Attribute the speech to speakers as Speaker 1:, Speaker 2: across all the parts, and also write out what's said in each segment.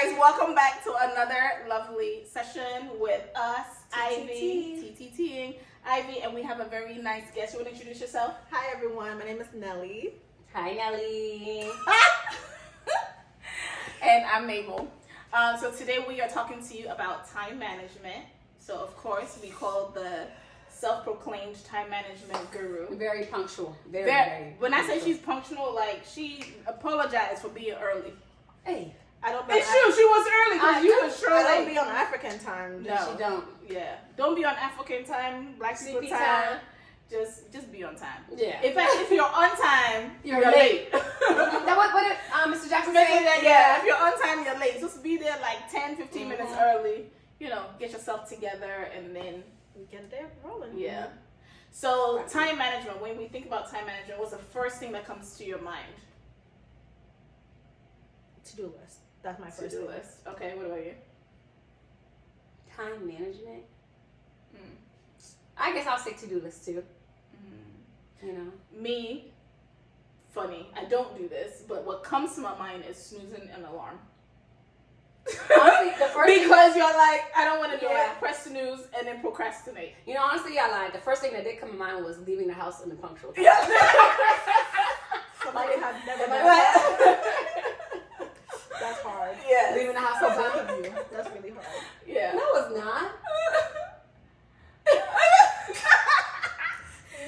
Speaker 1: guys, welcome back to another lovely session with us, Ivy, TTTing, Ivy, and we have a very nice guest. You want to introduce yourself?
Speaker 2: Hi everyone, my name is Nelly.
Speaker 3: Hi, Nelly.
Speaker 1: And I'm Mabel. So today we are talking to you about time management. So of course we call the self-proclaimed time management guru.
Speaker 3: Very punctual. Very
Speaker 1: When I say
Speaker 3: punctual.
Speaker 1: she's punctual, like she apologized for being early.
Speaker 3: Hey,
Speaker 2: I don't.
Speaker 1: It's true, she was early because you were sure
Speaker 2: I don't
Speaker 1: late.
Speaker 2: be on African time.
Speaker 1: No.
Speaker 3: she don't.
Speaker 1: Yeah, don't be on African time, Black people
Speaker 3: CP
Speaker 1: time.
Speaker 3: time.
Speaker 1: Just be on time.
Speaker 3: Yeah.
Speaker 1: In fact, if you're on time,
Speaker 3: You're
Speaker 1: late.
Speaker 3: That what did Mr. Jackson
Speaker 1: Maybe
Speaker 3: say?
Speaker 1: that, yeah, if you're on time, you're late. Just be there like 10, 15 minutes early. You know, get yourself together and then,
Speaker 2: We get there rolling.
Speaker 1: yeah. So, time management, when we think about time management, what's the first thing that comes to your mind?
Speaker 2: To-do list. That's my first
Speaker 1: To-do
Speaker 2: thing.
Speaker 1: list. Okay, what about you?
Speaker 3: Time management.
Speaker 1: Hmm.
Speaker 3: I guess I'll say to-do list too.
Speaker 1: Mm.
Speaker 3: You know.
Speaker 1: Me, funny, I don't do this, but what comes to my mind is snoozing an alarm.
Speaker 3: Honestly, the first thing,
Speaker 1: Because you're like, I don't want to do
Speaker 3: Yeah.
Speaker 1: it, press snooze, and then procrastinate.
Speaker 3: you know, honestly, I lied. The first thing that did come to mind was leaving the house in the punctual time.
Speaker 2: Somebody had never
Speaker 3: Am I
Speaker 2: done
Speaker 3: right?
Speaker 2: that. That's hard.
Speaker 1: Yeah.
Speaker 3: Leaving the house
Speaker 2: For
Speaker 3: on
Speaker 2: both
Speaker 3: time.
Speaker 2: of you, that's really hard.
Speaker 1: Yeah.
Speaker 3: No, it's not.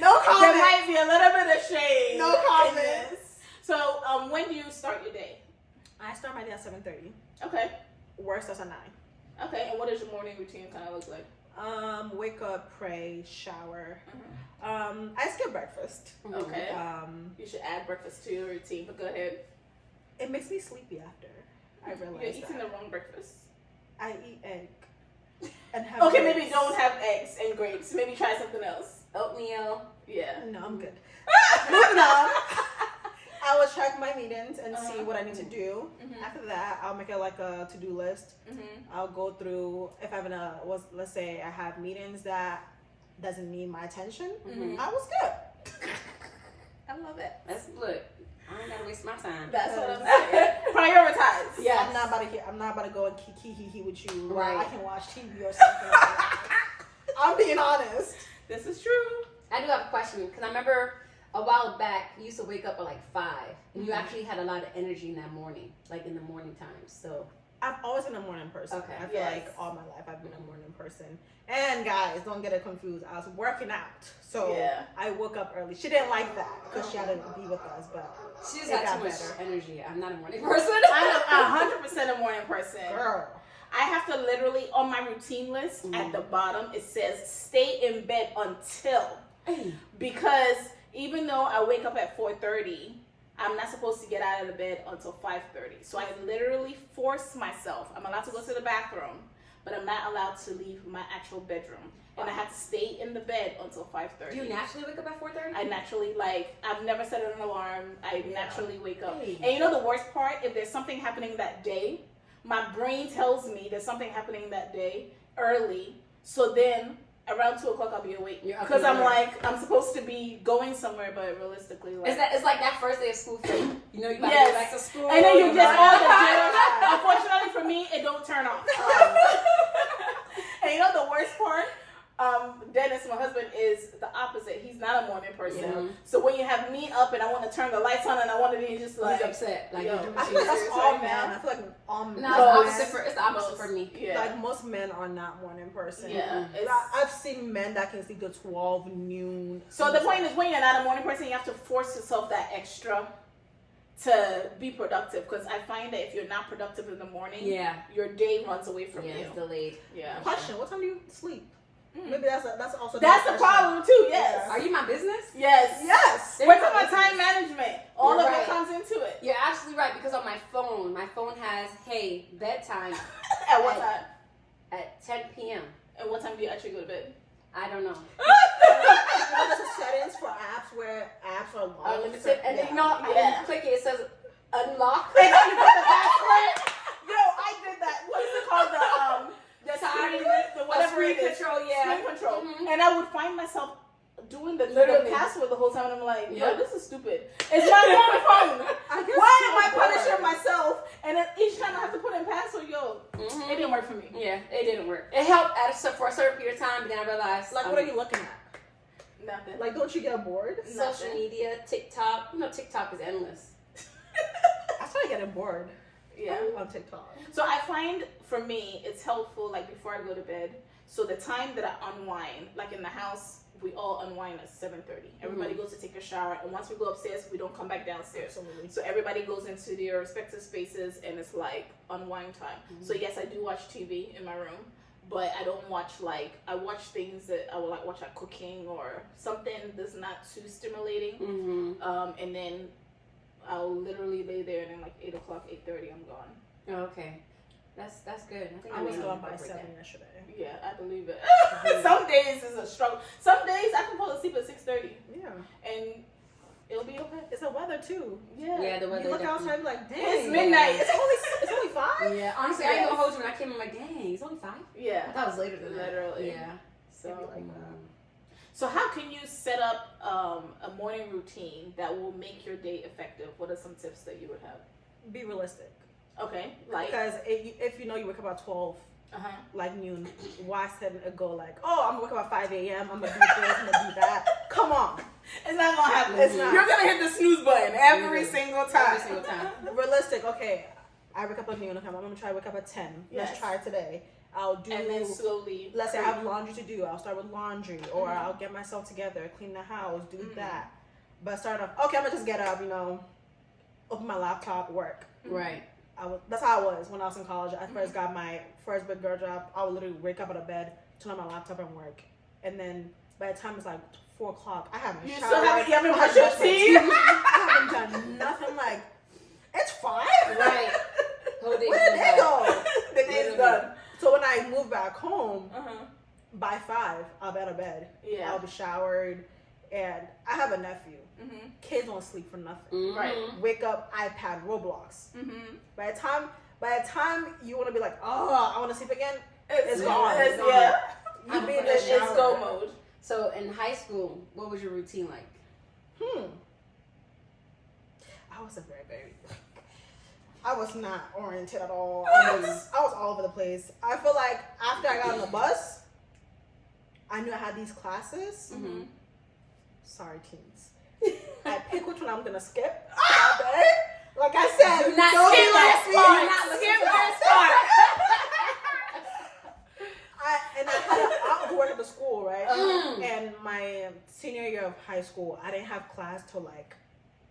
Speaker 2: No
Speaker 1: There
Speaker 2: comment.
Speaker 1: might be a little bit of shade.
Speaker 2: No
Speaker 1: in
Speaker 2: comment.
Speaker 1: this. So, when do you start your day?
Speaker 2: I start my day at 7:30.
Speaker 1: Okay.
Speaker 2: Work starts at 9.
Speaker 1: Okay. And what does your morning routine kind of look like?
Speaker 2: Wake up, pray, shower. I skip breakfast.
Speaker 1: Okay.
Speaker 2: Mm-hmm.
Speaker 1: You should add breakfast to your routine, but go ahead.
Speaker 2: It makes me sleepy after. I realize
Speaker 1: You're eating
Speaker 2: that.
Speaker 1: the wrong breakfast.
Speaker 2: I eat egg. And have
Speaker 1: Okay,
Speaker 2: grapes.
Speaker 1: maybe don't have eggs and grapes. Maybe try something else.
Speaker 3: Oatmeal.
Speaker 1: Yeah.
Speaker 2: No, I'm good. Moving on. I will check my meetings and see what I need to do.
Speaker 1: Mhm.
Speaker 2: After that, I'll make it like a to-do list.
Speaker 1: Mm-hmm.
Speaker 2: I'll go through if I'm gonna let's say I have meetings that doesn't need my attention.
Speaker 1: Mhm.
Speaker 2: I will skip. I love it.
Speaker 3: That's look. I ain't gotta waste my time.
Speaker 1: That's what I'm saying. Prioritize.
Speaker 3: Yes.
Speaker 2: I'm not about to go and kiki with you.
Speaker 3: Right.
Speaker 2: I can watch TV or something. Like that. I'm being honest.
Speaker 1: This is true.
Speaker 3: I do have a question because I remember a while back you used to wake up at like 5 and you
Speaker 1: Mhm.
Speaker 3: actually had a lot of energy in that morning, like in the morning times. So
Speaker 2: I've always been a morning person.
Speaker 3: Okay.
Speaker 2: I feel
Speaker 1: Yes.
Speaker 2: like all my life I've been a morning person. And guys, don't get it confused. I was working out, so
Speaker 1: Yeah.
Speaker 2: I woke up early. She didn't like that because she had to be with us, but
Speaker 3: she just
Speaker 2: It
Speaker 3: got
Speaker 2: got
Speaker 3: too much
Speaker 2: better.
Speaker 3: energy. I'm not a morning person.
Speaker 1: I'm 100% a morning person.
Speaker 2: girl,
Speaker 1: I have to literally, on my routine list, at the bottom, it says stay in bed until. Because even though I wake up at 4:30, I'm not supposed to get out of the bed until 5:30. So I literally force myself. I'm allowed to go to the bathroom, but I'm not allowed to leave my actual bedroom. And I have to stay in the bed until 5:30.
Speaker 3: Do you naturally wake up at 4:30?
Speaker 1: I naturally, I've never set an alarm. I naturally wake up.
Speaker 3: Hey.
Speaker 1: And you know the worst part? If there's something happening that day, my brain tells me there's something happening that day early. So then around 2 o'clock I'll be awake.
Speaker 3: You're up
Speaker 1: Because
Speaker 3: and
Speaker 1: I'm
Speaker 3: running.
Speaker 1: I'm supposed to be going somewhere, but realistically,
Speaker 3: It's like that first day of school thing. You know, you about
Speaker 1: Yes.
Speaker 3: to go back to school.
Speaker 1: and then you
Speaker 3: you're
Speaker 1: get
Speaker 3: like-
Speaker 1: all the jitters. Unfortunately for me, it don't turn off. And you know the worst part? Dennis, my husband, is the opposite. He's not a morning person.
Speaker 3: Yeah.
Speaker 1: So when you have me up and I want to turn the lights on and I want to be just like,
Speaker 3: He's upset. Like,
Speaker 1: yo,
Speaker 3: you're doing
Speaker 2: I
Speaker 3: shit.
Speaker 2: feel like that's
Speaker 1: serious
Speaker 2: all
Speaker 1: right
Speaker 2: men.
Speaker 1: now?
Speaker 2: I feel like all men.
Speaker 3: No, it's the opposite for me.
Speaker 1: Yeah.
Speaker 2: Like most men are not morning person.
Speaker 1: Yeah.
Speaker 2: I've seen men that can sleep till 12 noon.
Speaker 1: So the point is, when you're not a morning person, you have to force yourself that extra to be productive. Because I find that if you're not productive in the morning,
Speaker 3: Yeah.
Speaker 1: your day runs away from
Speaker 3: Yeah,
Speaker 1: you.
Speaker 3: it's delayed.
Speaker 1: Yeah.
Speaker 2: Question: what time do you sleep?
Speaker 1: Mm.
Speaker 2: Maybe that's also
Speaker 1: That's the
Speaker 2: question.
Speaker 1: problem too. Yes.
Speaker 3: Are you my business?
Speaker 1: Yes.
Speaker 2: Yes.
Speaker 1: We're talking about time management. All
Speaker 3: You're
Speaker 1: of
Speaker 3: right.
Speaker 1: it comes into it.
Speaker 3: You're absolutely right because on my phone has, hey, bedtime
Speaker 1: At what time?
Speaker 3: at 10 p.m.
Speaker 1: And what time do you actually go to bed?
Speaker 3: I don't know.
Speaker 2: There's a settings for apps where apps are locked.
Speaker 3: Unlimited. And then, you know,
Speaker 1: Yeah.
Speaker 3: and you click it, it says unlock.
Speaker 1: And then you put the password. Yo, I did that. What is it called? The screen, the whatever
Speaker 3: Screen
Speaker 1: it is.
Speaker 3: control, yeah.
Speaker 1: Screen control.
Speaker 3: Mhm.
Speaker 1: And I would find myself doing the
Speaker 3: Literally.
Speaker 1: password the whole time, and I'm like, yo,
Speaker 3: Yeah.
Speaker 1: this is stupid. It's my own phone.
Speaker 2: I guess
Speaker 1: Why
Speaker 2: so
Speaker 1: am I
Speaker 2: bored.
Speaker 1: punishing myself? And then each time I have to put and pass, so yo,
Speaker 3: Mhm.
Speaker 1: it didn't work for me.
Speaker 3: Yeah, it didn't work. It helped for a certain period of time, but then I realized
Speaker 2: Like, what are you looking at?
Speaker 1: Nothing.
Speaker 2: Like, don't you get bored?
Speaker 3: social
Speaker 1: Nothing.
Speaker 3: media, TikTok. You know, TikTok is endless.
Speaker 2: I started getting bored
Speaker 1: Yeah.
Speaker 2: on TikTok.
Speaker 1: So I find for me, it's helpful like before I go to bed. So the time that I unwind, like in the house, we all unwind at 7:30. Everybody goes to take a shower, and once we go upstairs, we don't come back downstairs.
Speaker 2: Absolutely.
Speaker 1: So everybody goes into their respective spaces, and it's like unwind time. So yes, I do watch TV in my room, but I don't watch I watch things that I will like watch like cooking or something that's not too stimulating.
Speaker 3: Mm-hmm.
Speaker 1: And then I'll literally lay there, and then like 8:00, 8:30, I'm gone.
Speaker 3: Oh, okay. That's good. I think
Speaker 2: I was
Speaker 3: gonna
Speaker 2: gone by
Speaker 3: incorporate
Speaker 2: 7
Speaker 3: that.
Speaker 2: yesterday.
Speaker 1: Yeah, I believe it. Some days is a struggle. Some days I can fall asleep at 6:30,
Speaker 2: Yeah.
Speaker 1: and it'll be okay.
Speaker 2: It's the weather too.
Speaker 3: Yeah, the weather.
Speaker 2: You look
Speaker 3: definitely-
Speaker 2: outside like, dang.
Speaker 1: It's midnight.
Speaker 2: It's only 5?
Speaker 3: Yeah, honestly, I ain't gonna hold you. When I came, I'm like, dang, it's only 5. I
Speaker 1: Yeah,
Speaker 3: thought it was later than that.
Speaker 1: literally.
Speaker 3: Yeah.
Speaker 1: So,
Speaker 2: Maybe like that.
Speaker 1: so how can you set up a morning routine that will make your day effective? What are some tips that you would have?
Speaker 2: Be realistic.
Speaker 1: Okay, like
Speaker 2: Because if you know you wake up at 12, like noon, why set a goal like, oh, I'm gonna wake up at 5 a.m. I'm gonna do this, I'm gonna do that. Come on.
Speaker 1: it's not gonna happen.
Speaker 2: It's not.
Speaker 1: You're gonna hit the snooze button every single time.
Speaker 3: Every single time.
Speaker 2: Realistic, okay. I wake up at noon, okay, I'm gonna try to wake up at 10.
Speaker 1: Yes.
Speaker 2: Let's try it today. I'll do,
Speaker 1: And then slowly.
Speaker 2: let's say I have laundry to do. I'll start with laundry, or
Speaker 1: Mhm.
Speaker 2: I'll get myself together, clean the house, do
Speaker 1: Mhm.
Speaker 2: that. But start off, okay, I'm gonna just get up, open my laptop, work.
Speaker 3: Right.
Speaker 2: That's how I was when I was in college. I first got my first big girl job. I would literally wake up out of bed, turn on my laptop, and work. And then by the time it's like 4 o'clock, I haven't
Speaker 1: You
Speaker 2: showered.
Speaker 1: still haven't, you haven't
Speaker 2: I
Speaker 1: brushed your
Speaker 2: haven't brushed my
Speaker 1: teeth?
Speaker 2: I haven't done nothing. Like, it's 5.
Speaker 3: Right. Whole day
Speaker 2: Where did they go?
Speaker 1: The day's done.
Speaker 2: So when I move back home,
Speaker 1: Uh-huh.
Speaker 2: by 5, I'll be out of bed.
Speaker 1: Yeah.
Speaker 2: I'll be showered, and I have a nephew.
Speaker 1: Mm-hmm.
Speaker 2: Kids don't sleep for nothing.
Speaker 3: Mhm.
Speaker 1: Right.
Speaker 2: Wake up, iPad, Roblox.
Speaker 1: Mm-hmm.
Speaker 2: By the time you want to be like, oh, I want to sleep again,
Speaker 1: It's
Speaker 2: gone.
Speaker 1: It's,
Speaker 2: It's gone.
Speaker 1: yeah.
Speaker 2: you be in the
Speaker 1: It's
Speaker 2: shower.
Speaker 1: go mode.
Speaker 3: So in high school, what was your routine like?
Speaker 2: I was a very I was not oriented at all. I was all over the place. I feel like after I got on the bus, I knew I had these classes.
Speaker 3: Mm-hmm.
Speaker 2: Sorry, teens. I pick which one I'm gonna skip. that day. Like I said,
Speaker 3: Do not
Speaker 2: don't
Speaker 3: skip
Speaker 2: ask
Speaker 3: that
Speaker 2: me.
Speaker 3: part.
Speaker 2: Do not
Speaker 3: Skip
Speaker 2: skip
Speaker 3: that
Speaker 2: I had an aunt who worked at the school, right?
Speaker 3: Mm.
Speaker 2: And my senior year of high school, I didn't have class till like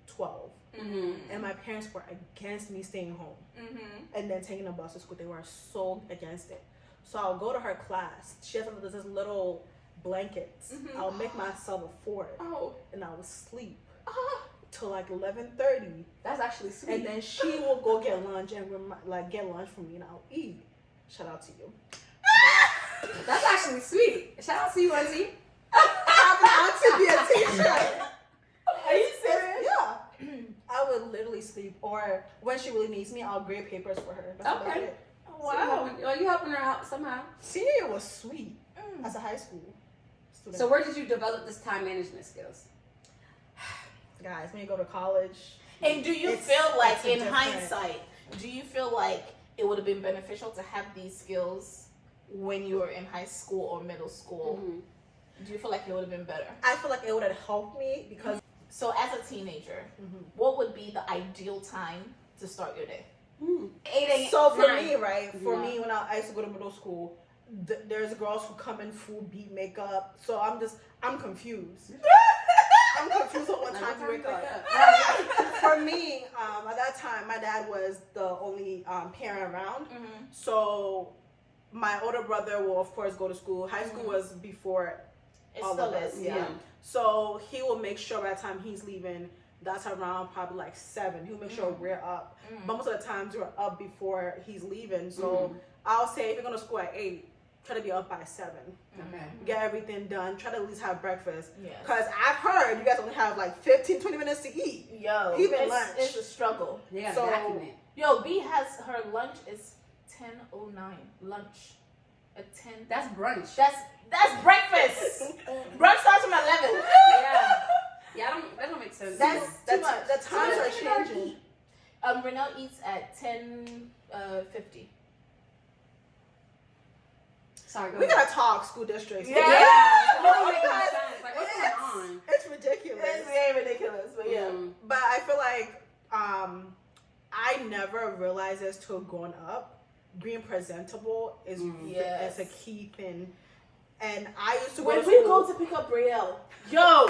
Speaker 2: 12.
Speaker 3: Mm-hmm.
Speaker 2: And my parents were against me staying home
Speaker 1: Mm-hmm.
Speaker 2: and then taking a bus to school. They were so against it. So I'll go to her class. She has this little blankets.
Speaker 1: Mhm.
Speaker 2: I'll make myself a fort,
Speaker 1: Oh.
Speaker 2: and I will sleep
Speaker 1: Ah.
Speaker 2: till like 11:30.
Speaker 3: That's actually sweet.
Speaker 2: And then she will go get lunch and get lunch for me, and I'll eat. Shout out to you.
Speaker 3: That's actually sweet. Shout out to you, Auntie.
Speaker 2: Auntie be a teacher.
Speaker 1: Are you serious?
Speaker 2: Yeah. I would literally sleep, or when she really needs me, I'll grade papers for her. That's about
Speaker 3: Okay.
Speaker 2: it.
Speaker 1: Wow.
Speaker 3: So you helping her out somehow.
Speaker 2: Senior year was sweet
Speaker 1: Mm.
Speaker 2: as a high school student.
Speaker 3: So where did you develop this time management skills?
Speaker 2: Guys, when you go to college,
Speaker 1: And do you
Speaker 2: It's-
Speaker 1: feel like,
Speaker 2: it's a
Speaker 1: in
Speaker 2: different-
Speaker 1: hindsight, do you feel like it would have been beneficial to have these skills when you were in high school or middle school?
Speaker 3: Mm-hmm.
Speaker 1: Do you feel like it would have been better?
Speaker 2: I feel like it would have helped me because
Speaker 1: So, as a teenager, what would be the ideal time to start your day? 8 a.m.
Speaker 2: so for
Speaker 1: 9.
Speaker 2: me, right? For
Speaker 3: Yeah.
Speaker 2: me, when I used to go to middle school, there's girls who come in full beat makeup. So I'm confused. I'm confused on what
Speaker 3: Like,
Speaker 2: time
Speaker 3: what
Speaker 2: to wake up.
Speaker 3: up?
Speaker 2: For me, at that time, my dad was the only parent around.
Speaker 1: Mm-hmm.
Speaker 2: So my older brother will, of course, go to school. High school was before
Speaker 1: It
Speaker 2: all
Speaker 1: still
Speaker 2: of us.
Speaker 1: is,
Speaker 2: Yeah.
Speaker 1: yeah.
Speaker 2: So he will make sure by the time he's leaving, that's around probably like 7. He'll make sure we're up. But most of the times we're up before he's leaving. So I'll say if you're going to school at 8, try to be up by 7.
Speaker 3: Okay.
Speaker 2: Get everything done. Try to at least have breakfast.
Speaker 1: Yes.
Speaker 2: Because I've heard you guys only have like 15, 20 minutes to eat.
Speaker 1: Yo,
Speaker 2: Even
Speaker 1: it's,
Speaker 2: lunch.
Speaker 1: it's a struggle.
Speaker 3: Yeah,
Speaker 2: So-
Speaker 3: document.
Speaker 1: Yo, B has her lunch is 10:09. Lunch at 10.
Speaker 3: That's brunch.
Speaker 1: That's breakfast. Brunch starts from 11.
Speaker 3: Yeah. Yeah, that don't make sense.
Speaker 2: That's
Speaker 1: too much.
Speaker 2: The times
Speaker 3: So
Speaker 2: are
Speaker 3: when did you
Speaker 2: changing.
Speaker 3: eat?
Speaker 1: Renell eats at 10:50.
Speaker 3: Sorry, go
Speaker 2: We
Speaker 3: ahead.
Speaker 2: gotta talk school districts.
Speaker 3: Yeah.
Speaker 1: Yeah.
Speaker 3: It don't make no sense. Like, what's going on?
Speaker 2: It's ridiculous.
Speaker 1: It's very ridiculous, but yeah.
Speaker 2: But I feel like I never realized this till growing up. Being presentable is
Speaker 1: Yes.
Speaker 2: a key thing. And I used to go
Speaker 1: When
Speaker 2: to
Speaker 1: we
Speaker 2: school.
Speaker 1: go to pick up Brielle, yo,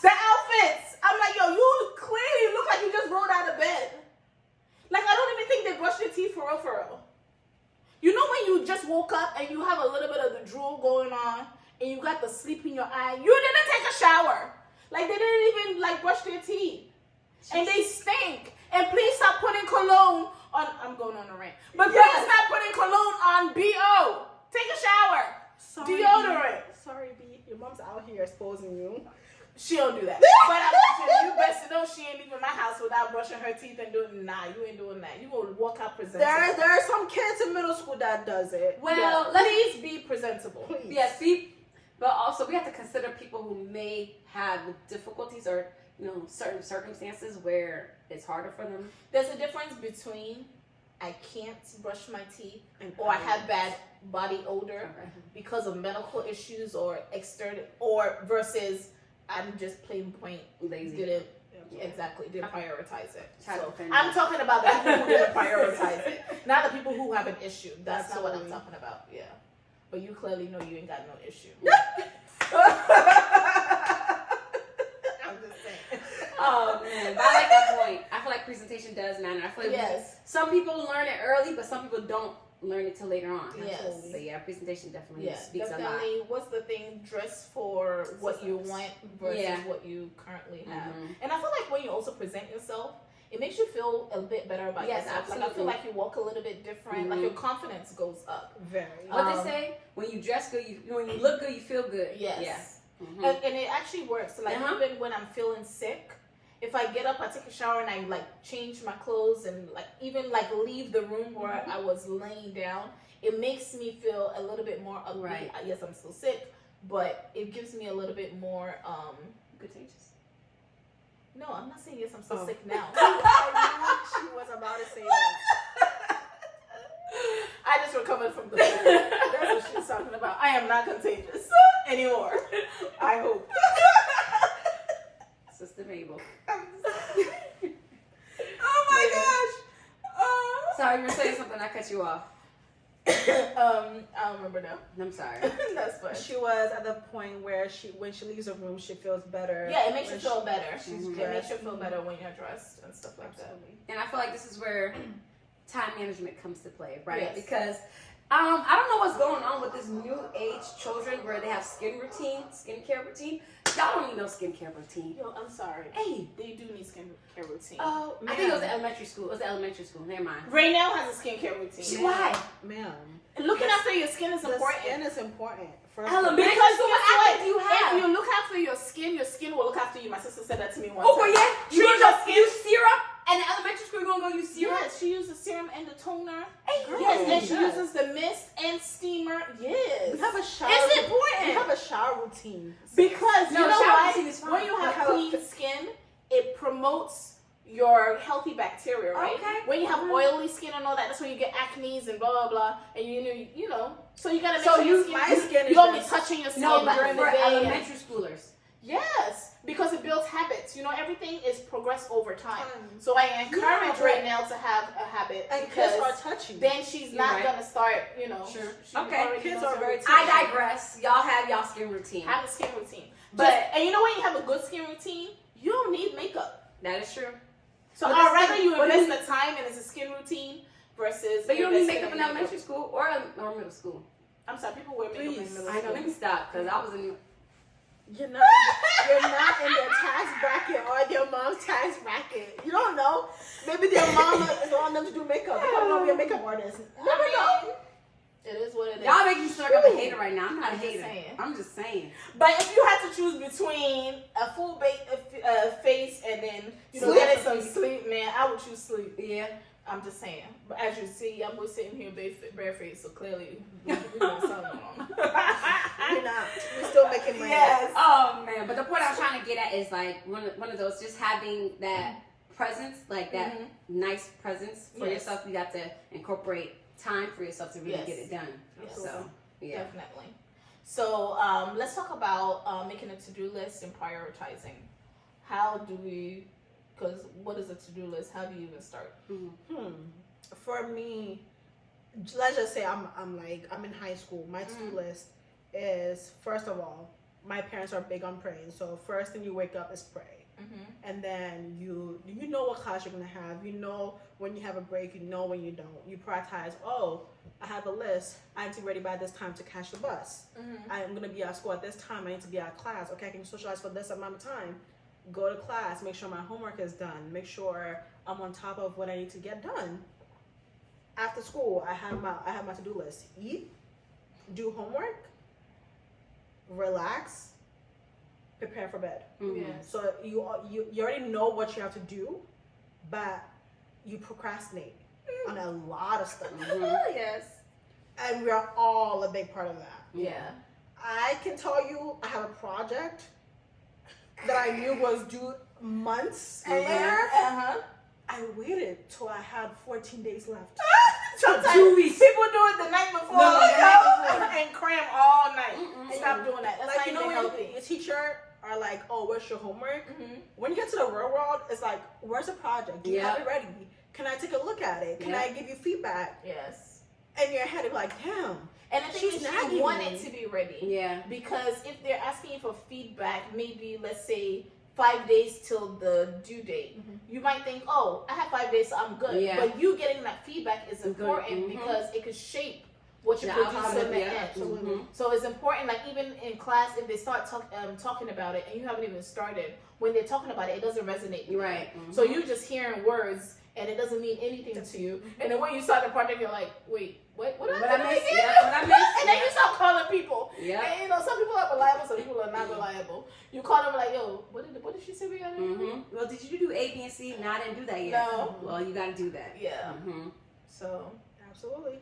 Speaker 1: the outfits. I'm like, yo, you clearly look like you just rolled out of bed. Like, I don't even think they brushed their teeth for real. You know when you just woke up and you have a little bit of the drool going on and you got the sleep in your eye? You didn't take a shower. Like, they didn't even, like, brush their teeth. And they stink. And please stop putting cologne on, I'm going on a rant. But please stop putting cologne on B.O. Take a shower.
Speaker 2: Sorry,
Speaker 1: Deodorant.
Speaker 2: B. Sorry, B. Your mom's out here exposing you.
Speaker 1: She don't do that. But I'm saying, you best to know she ain't leaving my house without brushing her teeth and doing, nah, you ain't doing that. You gonna walk out presentable.
Speaker 2: There are some kids in middle school that does it.
Speaker 3: Well,
Speaker 1: Please be presentable.
Speaker 2: Please.
Speaker 3: Yes, but also we have to consider people who may have difficulties or certain circumstances where it's harder for them.
Speaker 1: There's a difference between I can't brush my teeth or I have bad body odor because of medical issues or external, or versus I'm just plain point
Speaker 3: Lazy.
Speaker 1: didn't prioritize it.
Speaker 3: Try to
Speaker 1: So
Speaker 3: defend
Speaker 1: I'm
Speaker 3: that.
Speaker 1: talking about the people who didn't prioritize it, not the people who have an issue. That's not what I'm
Speaker 2: Absolutely.
Speaker 1: talking about. Yeah, but you clearly know you ain't got no issue. I'm just saying.
Speaker 3: Oh man, but I like that point. I feel like presentation does matter. I feel like
Speaker 1: Yes.
Speaker 3: some people learn it early, but some people don't learn it till later on.
Speaker 1: Yes.
Speaker 3: So yeah, presentation definitely
Speaker 1: Yeah,
Speaker 3: speaks a lot.
Speaker 1: definitely. What's the thing? Dress for what you want versus
Speaker 3: Yeah.
Speaker 1: what you currently have.
Speaker 3: Mhm.
Speaker 1: And I feel like when you also present yourself, it makes you feel a bit better about
Speaker 3: Yes,
Speaker 1: yourself. Like I feel
Speaker 3: absolutely.
Speaker 1: like you walk a little bit different. Like
Speaker 3: Mhm.
Speaker 1: your confidence goes up.
Speaker 2: Very.
Speaker 3: What
Speaker 1: Um,
Speaker 3: they say? When you dress good, when you look good, you feel good.
Speaker 1: Yes.
Speaker 3: Yeah. Mhm.
Speaker 1: And it actually works. Like
Speaker 3: Uh-huh.
Speaker 1: even when I'm feeling sick, if I get up, I take a shower and I like change my clothes and like even like leave the room where
Speaker 3: Mm-hmm.
Speaker 1: I was laying down, it makes me feel a little bit more upbeat.
Speaker 3: Right.
Speaker 1: Yes, I'm still sick, but it gives me a little bit more
Speaker 3: Contagious.
Speaker 1: no, I'm not saying yes, I'm still
Speaker 2: Oh.
Speaker 1: sick now.
Speaker 2: I knew she was about to say that.
Speaker 1: I just recovered from the flu. That's what she's talking about. I am not contagious anymore. I hope.
Speaker 3: Sister Mabel.
Speaker 1: Oh my gosh.
Speaker 3: Sorry, you were saying something. I cut you off.
Speaker 1: I don't remember now.
Speaker 3: I'm sorry.
Speaker 1: That's fine.
Speaker 2: She was at the point where when she leaves the room, she feels better.
Speaker 1: Yeah, it makes you
Speaker 2: When
Speaker 1: feel better.
Speaker 2: she's
Speaker 1: It makes
Speaker 2: dressed.
Speaker 1: you feel better when you're dressed and stuff like that.
Speaker 2: Absolutely.
Speaker 3: And I feel like this is where time management comes to play, right?
Speaker 1: Yes.
Speaker 3: Because I don't know what's going on with this new age children where they have skincare routine. Y'all don't need no skincare routine.
Speaker 1: Yo, I'm sorry.
Speaker 3: Hey,
Speaker 1: They do need skincare routine.
Speaker 2: Oh,
Speaker 3: I think it was elementary school. It was elementary school. Never mind.
Speaker 1: Raynell has a skincare routine.
Speaker 3: Why?
Speaker 2: Ma'am.
Speaker 1: Looking after your skin is
Speaker 2: The
Speaker 1: important.
Speaker 2: skin is important. First
Speaker 3: Elementary
Speaker 1: Because
Speaker 3: school,
Speaker 1: guess
Speaker 3: what
Speaker 1: what?
Speaker 3: acne do you have?
Speaker 1: If you look after your skin will look after you. My sister said that to me once.
Speaker 3: Oh, well, yeah. You
Speaker 1: Treat your
Speaker 3: gonna use syrup? And in elementary school, you're gonna go use syrup?
Speaker 1: Yes, she uses serum and the toner.
Speaker 3: Hey,
Speaker 2: Girl.
Speaker 1: Yes, and she
Speaker 2: Yes.
Speaker 1: uses the mist and steamer. Yes.
Speaker 2: we have a shower.
Speaker 1: It's
Speaker 2: We
Speaker 1: important.
Speaker 2: have a shower routine.
Speaker 1: Because
Speaker 3: No,
Speaker 1: you know
Speaker 3: shower
Speaker 1: what?
Speaker 3: routine is fine.
Speaker 1: When you have
Speaker 2: Have
Speaker 1: clean skin, it promotes your healthy bacteria, right?
Speaker 3: Okay.
Speaker 1: When you have oily skin and all that, that's when you get acne and blah blah blah. And you know, so you gotta make
Speaker 2: So
Speaker 1: sure your skin.
Speaker 2: my skin
Speaker 1: you
Speaker 2: is
Speaker 1: don't be
Speaker 2: just-
Speaker 1: touching your skin
Speaker 3: No, but
Speaker 1: during the
Speaker 3: for
Speaker 1: day.
Speaker 3: elementary schoolers.
Speaker 1: Yes, because it builds habits. You know, everything is progress over time.
Speaker 2: Um,
Speaker 1: So I encourage
Speaker 2: but-
Speaker 1: right now to have a habit
Speaker 2: And
Speaker 1: because
Speaker 2: kids are touchy.
Speaker 1: then she's
Speaker 3: You're
Speaker 1: not
Speaker 3: right.
Speaker 1: gonna start. You know,
Speaker 3: Sure.
Speaker 1: she
Speaker 3: Okay.
Speaker 1: already
Speaker 2: Kids
Speaker 1: knows
Speaker 2: are
Speaker 1: her
Speaker 2: very
Speaker 1: routine.
Speaker 3: I digress. Y'all have y'all skin routine.
Speaker 1: Have a skin routine,
Speaker 3: But-
Speaker 1: and you know when you have a good skin routine, you don't need makeup.
Speaker 3: That is true.
Speaker 1: So
Speaker 3: But
Speaker 1: I'd
Speaker 3: the
Speaker 1: rather
Speaker 3: thing-
Speaker 1: you
Speaker 3: but
Speaker 1: invest the time and it's a skin routine versus.
Speaker 3: But you don't need
Speaker 1: investing
Speaker 3: makeup in elementary school or middle school.
Speaker 1: I'm sorry, people wear makeup in
Speaker 2: Please.
Speaker 1: middle
Speaker 3: I know.
Speaker 1: school.
Speaker 3: Let me stop because I was in.
Speaker 2: You're not in their tax bracket or their mom's tax bracket. You don't know. Maybe their mom is on them to do makeup. They probably want to be a makeup artist. Never know.
Speaker 1: It is what it is.
Speaker 3: Y'all make me feel like I'm a hater right now. I'm not a
Speaker 1: I'm just
Speaker 3: hater.
Speaker 1: saying.
Speaker 3: I'm just saying.
Speaker 1: But if you had to choose between a full face and then
Speaker 3: Sleep.
Speaker 1: getting some sleep, man, I would choose sleep.
Speaker 3: Yeah.
Speaker 1: I'm just saying. But as you see, I'm just sitting here barefaced, so clearly we're doing something wrong.
Speaker 2: We're not. We're still making money.
Speaker 1: Yes.
Speaker 3: Oh man. But the point I was trying to get at is like one of those just having that presence, like that nice presence for yourself. You got to incorporate time for yourself to really get it done.
Speaker 1: Yes.
Speaker 3: So, yeah.
Speaker 1: Definitely. So let's talk about making a to-do list and prioritizing. How do we, because what is a to-do list? How do you even start?
Speaker 2: For me, let's just say I'm in high school. My to-do list is, first of all, my parents are big on praying. So first thing you wake up is pray. And then you know what class you're gonna have. You know when you have a break. You know when you don't. You prioritize. Oh, I have a list. I need to be ready by this time to catch the bus. I'm gonna be at school at this time. I need to be at class. Okay, I can socialize for this amount of time. Go to class. Make sure my homework is done. Make sure I'm on top of what I need to get done. After school, I have my to-do list. Eat, do homework, relax, prepare for bed.
Speaker 1: Yes.
Speaker 2: So you already know what you have to do, but you procrastinate on a lot of stuff.
Speaker 1: Yes.
Speaker 2: And we are all a big part of that.
Speaker 1: Yeah.
Speaker 2: I can tell you I have a project that I knew was due months later. I waited till I had 14 days left.
Speaker 1: Sometimes
Speaker 3: 2 weeks.
Speaker 1: people do it the night before,
Speaker 3: No, the night before.
Speaker 1: and cram all night. Stop doing that. That's
Speaker 2: Like,
Speaker 1: not
Speaker 2: you know,
Speaker 1: even
Speaker 2: when
Speaker 1: healthy.
Speaker 2: your teacher are like, oh, what's your homework? When you get to the real world, it's like, where's the project? Do you have it ready? Can I take a look at it? Can I give you feedback?
Speaker 1: Yes.
Speaker 2: And your head is like, damn.
Speaker 1: And the thing
Speaker 2: She's
Speaker 1: is,
Speaker 2: nagging
Speaker 1: you want
Speaker 2: me.
Speaker 1: it to be ready.
Speaker 3: Yeah.
Speaker 1: Because if they're asking you for feedback, maybe let's say 5 days till the due date, you might think, oh, I have 5 days, so I'm good.
Speaker 3: Yeah.
Speaker 1: But you getting that feedback is important
Speaker 3: Mhm.
Speaker 1: because it could shape what you
Speaker 3: The
Speaker 1: produce
Speaker 3: outcome
Speaker 1: in
Speaker 3: of
Speaker 1: the
Speaker 3: it,
Speaker 1: end.
Speaker 2: Absolutely.
Speaker 1: So it's important, like even in class, if they start talking about it and you haven't even started, when they're talking about it, it doesn't resonate. with you.
Speaker 3: Right.
Speaker 1: So you're just hearing words and it doesn't mean anything to you. And then when you start the project, you're like, wait, what
Speaker 3: What I
Speaker 1: happened
Speaker 3: missed?
Speaker 1: again?
Speaker 3: Yeah, what I missed?
Speaker 1: And then you start calling people.
Speaker 3: Yeah.
Speaker 1: And you know, some people are reliable, some people are not reliable. You call them like, yo, what did she say we gotta do?
Speaker 3: Well, did you do A, B, and C? No, I didn't do that yet.
Speaker 1: No.
Speaker 3: Well, you got to do that.
Speaker 1: Yeah. So
Speaker 2: Absolutely.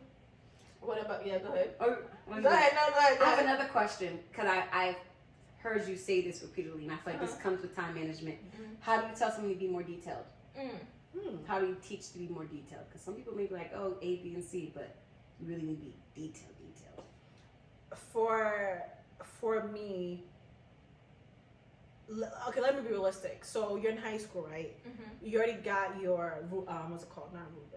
Speaker 1: what about go ahead.
Speaker 3: Oh,
Speaker 1: Go ahead, no, go ahead. Go
Speaker 3: I have
Speaker 1: ahead.
Speaker 3: another question because I've heard you say this repeatedly, and I feel like this comes with time management. How do you tell someone to be more detailed? How do you teach to be more detailed? Because some people may be like, oh, A, B, and C, but you really need to be detailed.
Speaker 2: For me, okay, let me be realistic. So you're in high school, right? You already got your what's it called? Not rubric.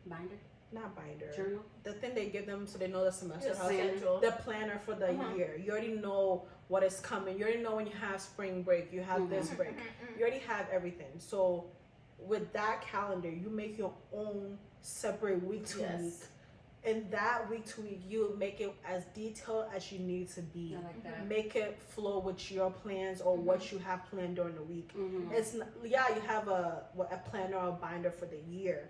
Speaker 3: Binder?
Speaker 2: Not binder.
Speaker 3: Journal?
Speaker 2: The thing they give them so they know the semester.
Speaker 1: Just
Speaker 2: how to-
Speaker 1: schedule.
Speaker 2: the planner for the year. You already know what is coming. You already know when you have spring break. You have this break. You already have everything. So with that calendar, you make your own separate week to week. In that week to week, you make it as detailed as you need to be.
Speaker 3: I like that.
Speaker 2: Make it flow with your plans or what you have planned during the week. It's not, you have a planner or a binder for the year,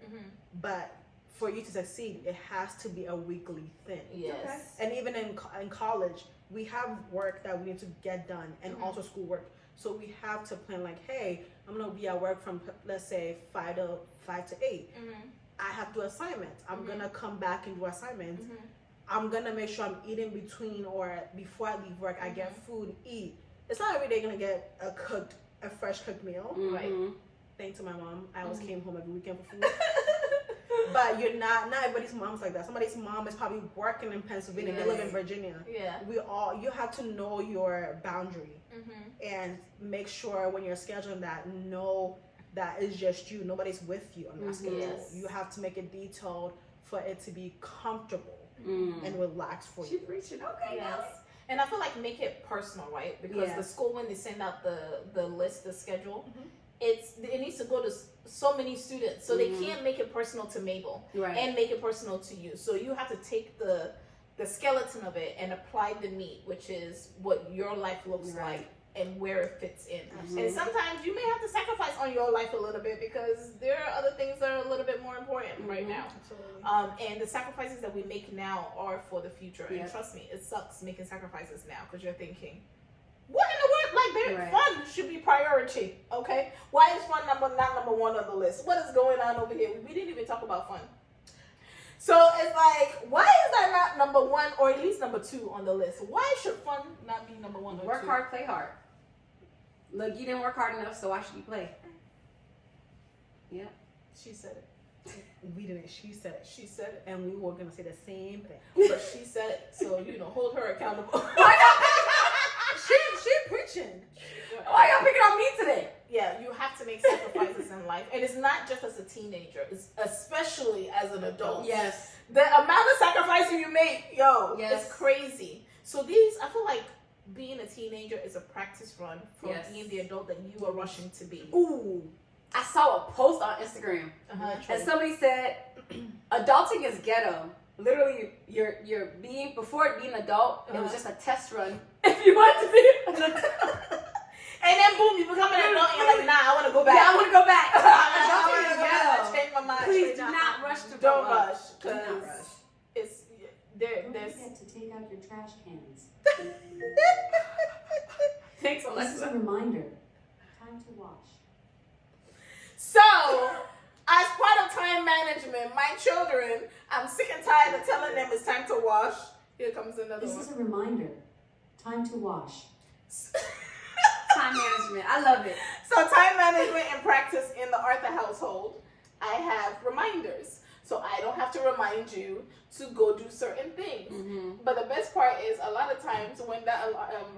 Speaker 2: but for you to succeed, it has to be a weekly thing.
Speaker 1: Yes.
Speaker 2: And even in college, we have work that we need to get done, and also schoolwork. So we have to plan like, hey, I'm gonna be at work from let's say 5 to 8. I have to do assignments. I'm gonna come back and do assignments. I'm gonna make sure I'm eating between or before I leave work. I get food, eat. It's not every day gonna get a fresh cooked meal.
Speaker 1: Right.
Speaker 2: Thanks to my mom, I always came home every weekend for food. But you're not everybody's mom's like that. Somebody's mom is probably working in Pennsylvania. They live in Virginia.
Speaker 1: Yeah.
Speaker 2: You have to know your boundary and make sure when you're scheduling that, know that it's just you. Nobody's with you on that schedule.
Speaker 1: Yes.
Speaker 2: You have to make it detailed for it to be comfortable and relaxed for
Speaker 3: She's
Speaker 2: you.
Speaker 3: preaching. Okay,
Speaker 1: Yes.
Speaker 3: Nelly.
Speaker 1: And I feel like make it personal, right? Because the school, when they send out the list, the schedule, it needs to go to so many students, so they can't make it personal to Mabel and make it personal to you. So you have to take the skeleton of it and apply the meat, which is what your life looks like and where it fits in. And sometimes you may have to sacrifice on your life a little bit because there are other things that are a little bit more important right now.
Speaker 2: Absolutely.
Speaker 1: And the sacrifices that we make now are for the future.
Speaker 3: Yeah.
Speaker 1: And trust me, it sucks making sacrifices now because you're thinking, what in the world? Like, fun should be priority, okay? Why is fun not number one on the list? What is going on over here? We didn't even talk about fun. So it's like, why is that not number one or at least number 2 on the list? Why should fun not be number 1 or 2?
Speaker 3: Work hard, play hard. Look, you didn't work hard enough, so why should you play? Yeah.
Speaker 1: She said it.
Speaker 2: We didn't. She said it.
Speaker 1: She said it.
Speaker 2: And we were gonna say the same thing.
Speaker 1: But she said it. So, hold her accountable.
Speaker 2: She preaching.
Speaker 3: Why y'all picking on me today?
Speaker 1: Yeah, you have to make sacrifices in life. And it's not just as a teenager. It's especially as an adult.
Speaker 3: Yes.
Speaker 1: The amount of sacrifices you make,
Speaker 3: Yes.
Speaker 1: it's crazy. So I feel like being a teenager is a practice run for being the adult that you are rushing to be.
Speaker 3: Ooh. I saw a post on Instagram and somebody said, adulting is ghetto. Literally, you're being, before being an adult, it was just a test run. If you want to be an adult.
Speaker 1: And then boom, you become an adult and you're like, nah, I want to go back.
Speaker 3: Yeah, I want to go back.
Speaker 1: I
Speaker 3: Adulting is
Speaker 1: change my mind.
Speaker 3: Please do not rush to
Speaker 1: Don't
Speaker 3: grow up.
Speaker 1: rush.
Speaker 3: Do not
Speaker 1: Because
Speaker 3: rush.
Speaker 1: it's,
Speaker 4: Don't
Speaker 1: there's,
Speaker 4: forget to take out your trash cans.
Speaker 3: Thanks,
Speaker 4: This is
Speaker 3: Alexa.
Speaker 4: a reminder. Time to wash.
Speaker 1: so, as part of time management, my children, I'm sick and tired of telling them it's time to wash. Here comes another
Speaker 4: This
Speaker 1: one.
Speaker 4: is a reminder. Time to wash.
Speaker 3: Time management. I love it.
Speaker 1: So time management and practice in the Arthur household, I have reminders. So I don't have to remind you to go do certain things.
Speaker 3: Mm-hmm.
Speaker 1: But the best part is a lot of times when that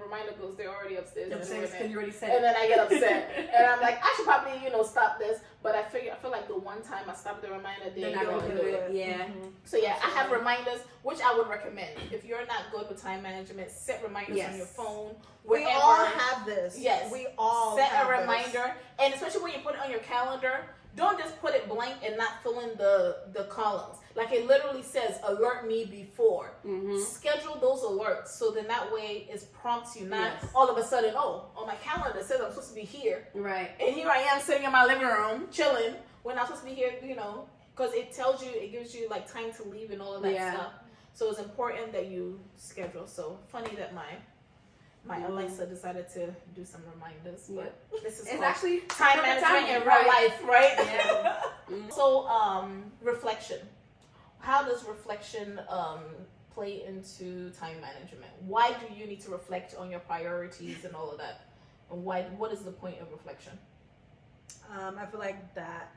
Speaker 1: reminder goes, they're already upstairs.
Speaker 3: Because
Speaker 1: doing it.
Speaker 3: you already said
Speaker 1: And
Speaker 3: it.
Speaker 1: then I get upset. And I'm like, I should probably, stop this. But I feel like the one time I stopped the reminder,
Speaker 3: They're
Speaker 1: they
Speaker 3: not
Speaker 1: don't
Speaker 3: gonna
Speaker 1: do
Speaker 3: do
Speaker 1: it.
Speaker 3: it. Yeah.
Speaker 1: So yeah, I have reminders, which I would recommend. If you're not good with time management, set reminders on your phone.
Speaker 2: We
Speaker 1: Wherever.
Speaker 2: all have this.
Speaker 1: Yes.
Speaker 2: We all
Speaker 1: Set
Speaker 2: have
Speaker 1: a
Speaker 2: this.
Speaker 1: reminder, and especially when you put it on your calendar, don't just put it blank and not fill in the columns. Like it literally says, alert me before.
Speaker 3: Mm-hmm.
Speaker 1: Schedule those alerts so then that way it prompts you, not
Speaker 3: Yes.
Speaker 1: all of a sudden, oh, on my calendar it says I'm supposed to be here.
Speaker 3: Right.
Speaker 1: And here I am sitting in my living room, chilling, when I'm supposed to be here, because it tells you, it gives you like time to leave and all of that
Speaker 3: Yeah.
Speaker 1: stuff. So it's important that you schedule. So funny that my Alexa decided to do some reminders, but this is
Speaker 3: It's
Speaker 1: called
Speaker 3: actually
Speaker 1: time
Speaker 3: perfect
Speaker 1: management
Speaker 3: timing,
Speaker 1: in real
Speaker 3: right.
Speaker 1: life, right?
Speaker 3: Yeah. Mhm.
Speaker 1: So, reflection. How does reflection play into time management? Why do you need to reflect on your priorities and all of that? And what is the point of reflection?
Speaker 2: I feel like that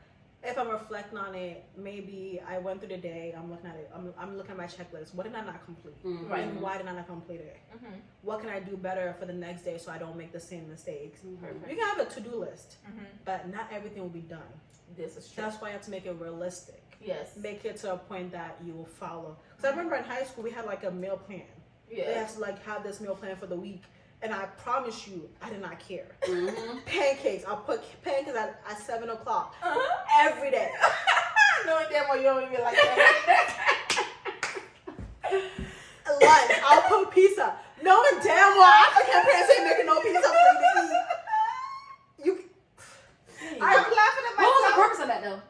Speaker 2: if I'm reflecting on it, maybe I went through the day, I'm looking at it, I'm looking at my checklist. What did I not complete?
Speaker 3: Mhm.
Speaker 1: Right.
Speaker 2: And why did I not complete it?
Speaker 1: Mm-hmm.
Speaker 2: What can I do better for the next day so I don't make the same mistakes?
Speaker 1: Perfect.
Speaker 2: You can have a to-do list,
Speaker 1: Mm-hmm.
Speaker 2: but not everything will be done.
Speaker 1: This is true.
Speaker 2: That's why you have to make it realistic.
Speaker 1: Yes.
Speaker 2: Make it to a point that you will follow. Because I remember in high school, we had like a meal plan. They
Speaker 1: Yes.
Speaker 2: have to like have this meal plan for the week. And I promise you, I did not care.
Speaker 3: Mhm.
Speaker 2: Pancakes. I'll put pancakes at 7 o'clock every day.
Speaker 1: Knowing damn well you don't even like that.
Speaker 2: Lunch. I'll put pizza. Knowing damn well African parents ain't making no pizza for you to eat.
Speaker 1: I'm laughing at
Speaker 3: What was the
Speaker 1: myself.
Speaker 3: purpose of that though?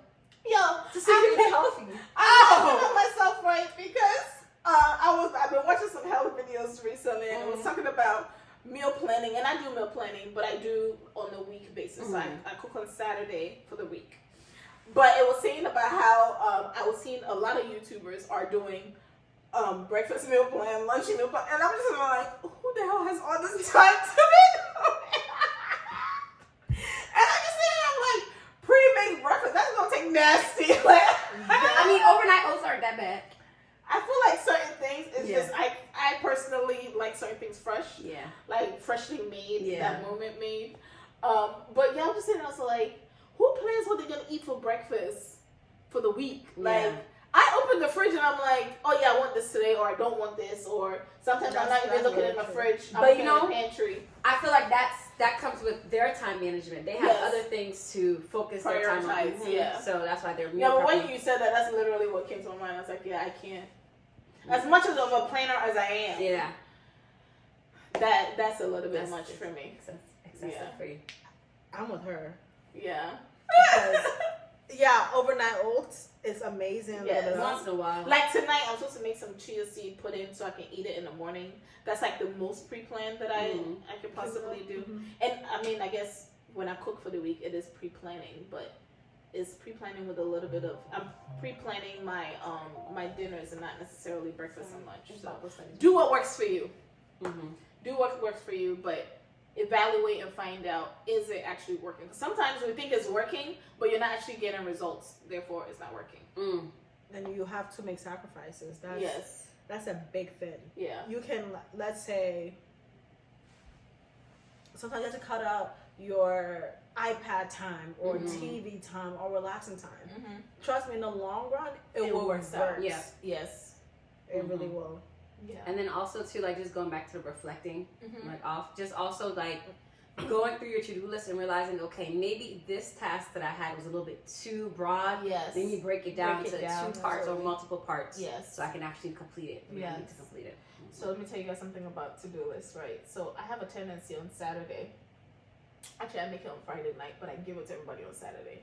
Speaker 1: Yo,
Speaker 2: To see if you can be healthy.
Speaker 1: I'm laughing at myself, right? Because I've been watching some health videos recently, and it was talking about meal planning, and I do meal planning, but I do on a week basis. I cook on Saturday for the week. But it was saying about how I was seeing a lot of YouTubers are doing breakfast meal plan, lunch meal plan, and I'm just like, who the hell has all this time to make? And I just sitting there, I'm like, pre-made breakfast, that's gonna take nasty. Like,
Speaker 3: I mean, overnight oats aren't that bad.
Speaker 1: I feel like certain things is
Speaker 3: Yeah.
Speaker 1: just I personally like certain things fresh,
Speaker 3: Yeah.
Speaker 1: like freshly made,
Speaker 3: Yeah.
Speaker 1: that moment made. But yeah, I'm just saying also like, who plans what they're gonna eat for breakfast for the week? Like,
Speaker 3: Yeah.
Speaker 1: I open the fridge and I'm like, oh yeah, I want this today, or I don't want this, or sometimes I'm not even
Speaker 2: That's
Speaker 1: looking
Speaker 2: very
Speaker 1: in my
Speaker 2: true.
Speaker 1: fridge. I'm
Speaker 3: But
Speaker 1: looking
Speaker 3: you know-
Speaker 1: in the pantry.
Speaker 3: I feel like that comes with their time management. They have
Speaker 1: Yes.
Speaker 3: other things to focus their time on.
Speaker 1: Prioritize, yeah.
Speaker 3: So that's why they're meal
Speaker 1: Yeah, but when
Speaker 3: prepping.
Speaker 1: you said that, that's literally what came to my mind. I was like, yeah, I can't. As much of a planner as I am,
Speaker 3: Yeah.
Speaker 1: that's a little bit
Speaker 3: That's-
Speaker 1: much for me.
Speaker 3: Excessive
Speaker 1: Yeah.
Speaker 3: for you.
Speaker 2: I'm with her.
Speaker 1: Yeah.
Speaker 2: Because, yeah, overnight oats is amazing.
Speaker 1: Yes.
Speaker 2: Da, da, da.
Speaker 3: Once in a while.
Speaker 1: Like tonight, I'm supposed to make some chia seed pudding so I can eat it in the morning. That's like the most pre-planned that I could possibly do. And I mean, I guess when I cook for the week, it is pre-planning, but it's pre-planning with a little bit of I'm pre-planning my my dinners and not necessarily breakfast and lunch. So do what works for you.
Speaker 3: Mm-hmm.
Speaker 1: Do what works for you, but evaluate and find out, is it actually working? Sometimes we think it's working, but you're not actually getting results. Therefore, it's not working.
Speaker 2: Then you have to make sacrifices. That's a big thing.
Speaker 1: Yeah.
Speaker 2: You can, let's say, sometimes you have to cut out your iPad time or TV time or relaxing time. Trust me, in the long run, it will
Speaker 1: works
Speaker 2: work.
Speaker 1: out.
Speaker 3: Yeah.
Speaker 1: Yes.
Speaker 2: It really will.
Speaker 1: Yeah.
Speaker 3: And then also too, like just going back to the reflecting, like just also like going through your to-do list and realizing, okay, maybe this task that I had was a little bit too broad.
Speaker 1: Yes.
Speaker 3: Then you break it down
Speaker 1: Break it
Speaker 3: into
Speaker 1: down,
Speaker 3: 2 parts or
Speaker 1: absolutely.
Speaker 3: multiple parts.
Speaker 1: Yes.
Speaker 3: So I can actually complete it. When I need to
Speaker 1: Yes.
Speaker 3: complete it.
Speaker 1: So let me tell you guys something about to-do lists, right? So I have a tendency on Saturday. Actually, I make it on Friday night, but I give it to everybody on Saturday.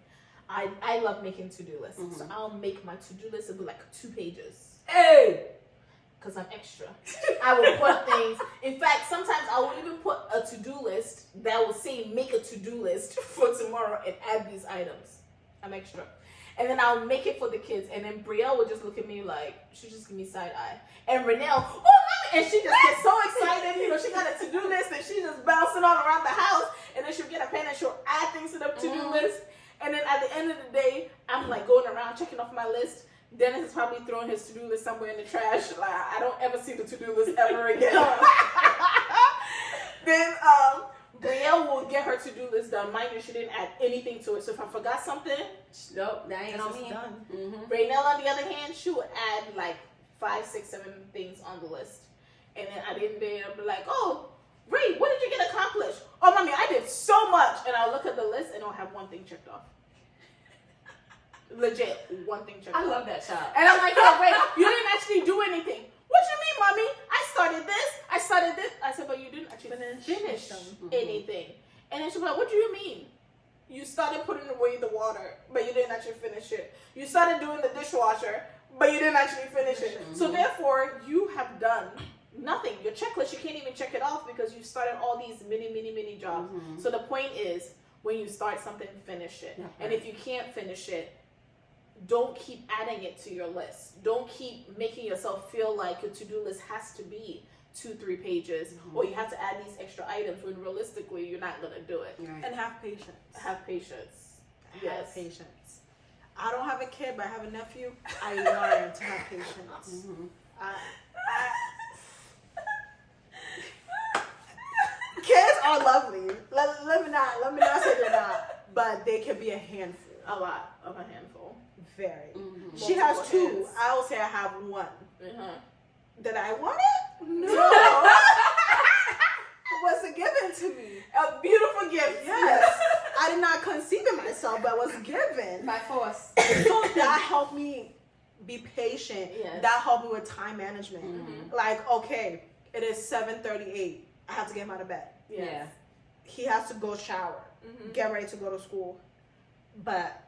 Speaker 1: I love making to-do lists. So I'll make my to-do list. It'll be like 2 pages.
Speaker 3: Hey!
Speaker 1: Because I'm extra. I will put things. In fact, sometimes I will even put a to-do list that will say make a to-do list for tomorrow and add these items. I'm extra. And then I'll make it for the kids. And then Brielle would just look at me like, she just give me side eye. And Renelle, oh, mommy! And she just gets so excited. You know, she got a to-do list and she's just bouncing all around the house. And then she'll get a pen and she'll add things to the to-do list. And then at the end of the day, I'm like going around checking off my list. Dennis is probably throwing his to-do list somewhere in the trash. Like, I don't ever see the to-do list ever again. Then Brielle will get her to-do list done. Mind you, she didn't add anything to it. So if I forgot something,
Speaker 3: Nope, that ain't on
Speaker 2: It's
Speaker 3: me.
Speaker 2: done.
Speaker 1: Raynell, on the other hand, she would add like 5, 6, 7 things on the list. And then at the end of the day, I'll be like, oh, Ray, what did you get accomplished? Oh, mommy, I did so much. And I'll look at the list and I'll have one thing checked off. Legit, one thing checked off.
Speaker 3: I love that child.
Speaker 1: And I'm like, oh, wait, you didn't actually do anything. What you mean, mommy? I started this. I said, but you didn't actually finish anything. And then she'll be like, what do you mean? You started putting away the water, but you didn't actually finish it. You started doing the dishwasher, but you didn't actually finish it. So therefore, you have done nothing. Your checklist, you can't even check it off because you started all these mini jobs. So the point is, when you start something, finish it. And if you can't finish it, don't keep adding it to your list. Don't keep making yourself feel like your to-do list has to be 2-3 pages or you have to add these extra items when realistically you're not going to do it.
Speaker 3: Right.
Speaker 2: And have patience.
Speaker 1: Have patience.
Speaker 2: Have patience. I don't have a kid, but I have a nephew. I learned to have patience. Kids are lovely. Let me not say they're not, but they can be a handful.
Speaker 1: A lot of a handful.
Speaker 2: Very. She has
Speaker 1: Multiple
Speaker 2: 2.
Speaker 1: hands.
Speaker 2: I will say I have 1. Did I want it? No. It was given to me.
Speaker 1: A beautiful gift.
Speaker 2: Yes. I did not conceive it myself, but was given.
Speaker 3: By force.
Speaker 2: So that helped me be patient.
Speaker 1: Yes.
Speaker 2: That helped me with time management. Like, okay, it is 7:38. I have to get him out of bed.
Speaker 3: Yeah.
Speaker 2: He has to go shower, get ready to go to school. But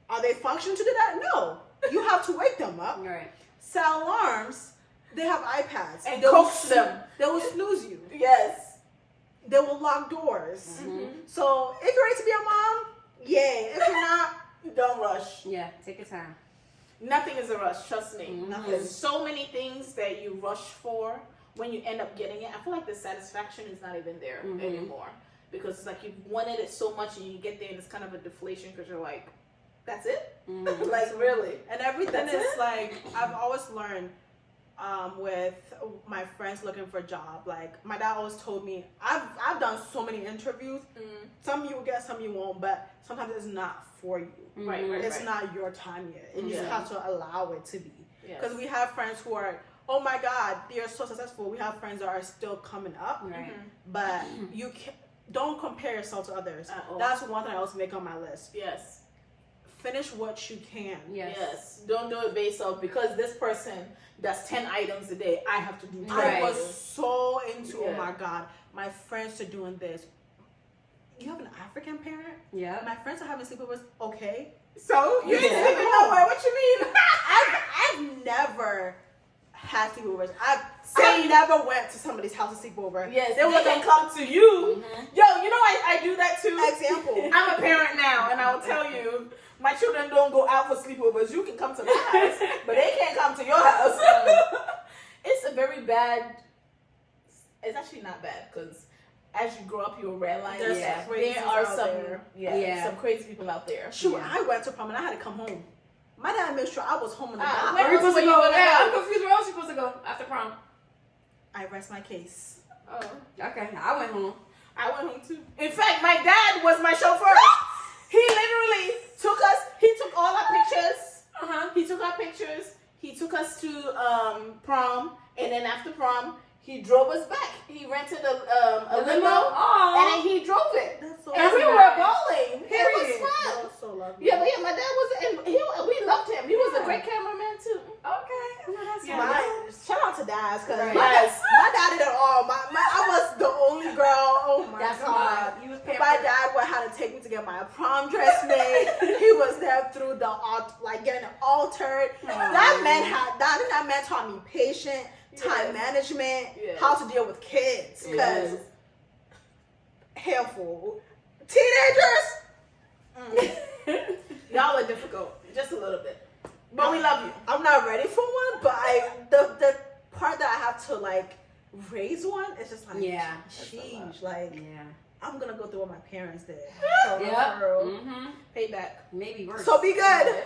Speaker 2: are they functioning to do that? No. You have to wake them up.
Speaker 3: Right.
Speaker 2: Set alarms. They have iPads.
Speaker 1: And
Speaker 2: They will
Speaker 1: coax them.
Speaker 2: They will snooze you.
Speaker 1: Yes.
Speaker 2: They will lock doors. So if you're ready to be a mom, yay. If you're not,
Speaker 1: Don't rush.
Speaker 3: Yeah. Take your time.
Speaker 1: Nothing is a rush, trust me.
Speaker 2: Nothing.
Speaker 1: There's so many things that you rush for. When you end up getting it, I feel like the satisfaction is not even there anymore. Because it's like you've wanted it so much and you get there and it's kind of a deflation because you're like, that's it? Like, really?
Speaker 2: And everything
Speaker 1: That's
Speaker 2: is
Speaker 1: it?
Speaker 2: like, I've always learned with my friends looking for a job. Like, my dad always told me, I've done so many interviews. Some you will get, some you won't, but sometimes it's not for you.
Speaker 1: Right.
Speaker 2: It's not your time yet. And you just have to allow it to be.
Speaker 1: Yes.
Speaker 2: Because we have friends who are, oh my God, they are so successful. We have friends that are still coming up.
Speaker 3: Right.
Speaker 2: But you don't compare yourself to others.
Speaker 1: At all.
Speaker 2: That's one thing I always make on my list.
Speaker 1: Yes.
Speaker 2: Finish what you can.
Speaker 1: Yes. Don't do it based off because this person does 10 items a day. I have to do 10.
Speaker 2: I was so into, oh
Speaker 1: Yeah.
Speaker 2: my God, my friends are doing this. You have an African parent?
Speaker 3: Yeah.
Speaker 2: My friends are having sleepovers, okay.
Speaker 1: So you ain't
Speaker 2: Yeah.
Speaker 1: sleeping nowhere. What you mean?
Speaker 2: I've never had sleepovers. I never went to somebody's house to sleep over.
Speaker 1: Yes,
Speaker 2: They
Speaker 1: they
Speaker 2: were
Speaker 1: can come to you. Yo, you know I do that too.
Speaker 2: Example.
Speaker 1: I'm a parent now, and I'll tell you, my children don't go out for sleepovers. You can come to my house, but they can't come to your house. It's a very bad. It's actually not bad because as you grow up, you'll realize
Speaker 2: There's
Speaker 1: that
Speaker 2: crazies
Speaker 1: there are
Speaker 2: out
Speaker 1: some,
Speaker 2: there.
Speaker 3: Yeah.
Speaker 1: some crazy people out there.
Speaker 2: Shoot,
Speaker 3: Yeah.
Speaker 2: I went to prom and I had to come home. My dad made sure I was home on the dot.
Speaker 1: where
Speaker 3: Where are we
Speaker 1: else
Speaker 3: supposed to
Speaker 1: were you
Speaker 3: go?
Speaker 1: gonna
Speaker 3: Yeah,
Speaker 1: go?
Speaker 3: I'm confused. Where else you supposed to go after prom?
Speaker 2: I rest my case.
Speaker 1: Oh.
Speaker 3: Okay, I went home.
Speaker 1: I went home too. In fact, my dad was my chauffeur. He literally took us. He took all our pictures. He took our pictures. He took us to prom, and then after prom, he drove us back. He rented a limo,
Speaker 3: Aw.
Speaker 1: and then he drove it.
Speaker 2: That's so
Speaker 1: And we
Speaker 2: sweet.
Speaker 1: were bowling. It
Speaker 2: Period.
Speaker 1: was fun.
Speaker 2: That was so lovely.
Speaker 1: Yeah, my dad was, and we loved him. He was a great cameraman too.
Speaker 3: Okay. No, that's
Speaker 1: Yeah.
Speaker 3: fine.
Speaker 2: Shout out to dads, because
Speaker 3: Right.
Speaker 2: my dad did it all. I was the only girl. Oh my
Speaker 3: That's
Speaker 2: god.
Speaker 3: hard. You was pampered.
Speaker 2: My dad would have to take me to get my prom dress made. He was there through the getting it altered. That man taught me patience, time management,
Speaker 1: Yes.
Speaker 2: how to deal with kids. Because
Speaker 1: Yes.
Speaker 2: helpful teenagers.
Speaker 1: Y'all are difficult, just a little bit, but we love you.
Speaker 2: I'm not ready for one, but the part that I have to raise one is just
Speaker 3: Yeah.
Speaker 2: sheesh, like
Speaker 3: Yeah.
Speaker 2: I'm gonna go through what my parents did.
Speaker 3: Yeah.
Speaker 2: For real.
Speaker 3: Mm-hmm.
Speaker 1: Payback.
Speaker 3: Maybe worse.
Speaker 2: So be good.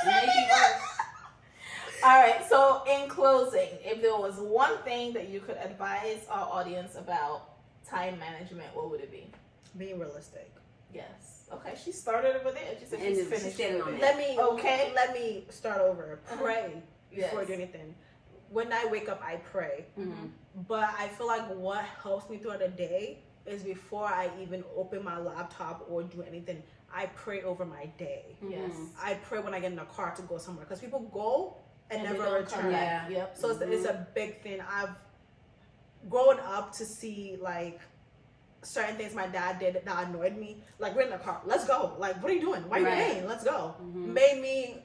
Speaker 3: Maybe worse.
Speaker 1: All right. So in closing, if there was one thing that you could advise our audience about time management, what would it be?
Speaker 2: Being realistic.
Speaker 1: Yes. Okay. She started over there. She said
Speaker 3: And
Speaker 1: she's
Speaker 3: she's
Speaker 1: finished.
Speaker 3: standing
Speaker 1: with
Speaker 3: on
Speaker 1: it.
Speaker 3: it.
Speaker 2: Let me start over. Pray
Speaker 1: Yes.
Speaker 2: before I do anything. When I wake up, I pray.
Speaker 3: Mm-hmm.
Speaker 2: But I feel like what helps me throughout the day is before I even open my laptop or do anything, I pray over my day.
Speaker 1: Yes.
Speaker 2: I pray when I get in the car to go somewhere because people go and
Speaker 1: they
Speaker 2: never
Speaker 1: don't come
Speaker 2: return.
Speaker 1: back.
Speaker 3: Yeah.
Speaker 1: Yep.
Speaker 2: So it's a big thing. I've grown up to see certain things my dad did that annoyed me. Like, we're in the car, let's go. Like, what are you doing? Why are you
Speaker 3: Right.
Speaker 2: paying? Let's go.
Speaker 3: Mhm.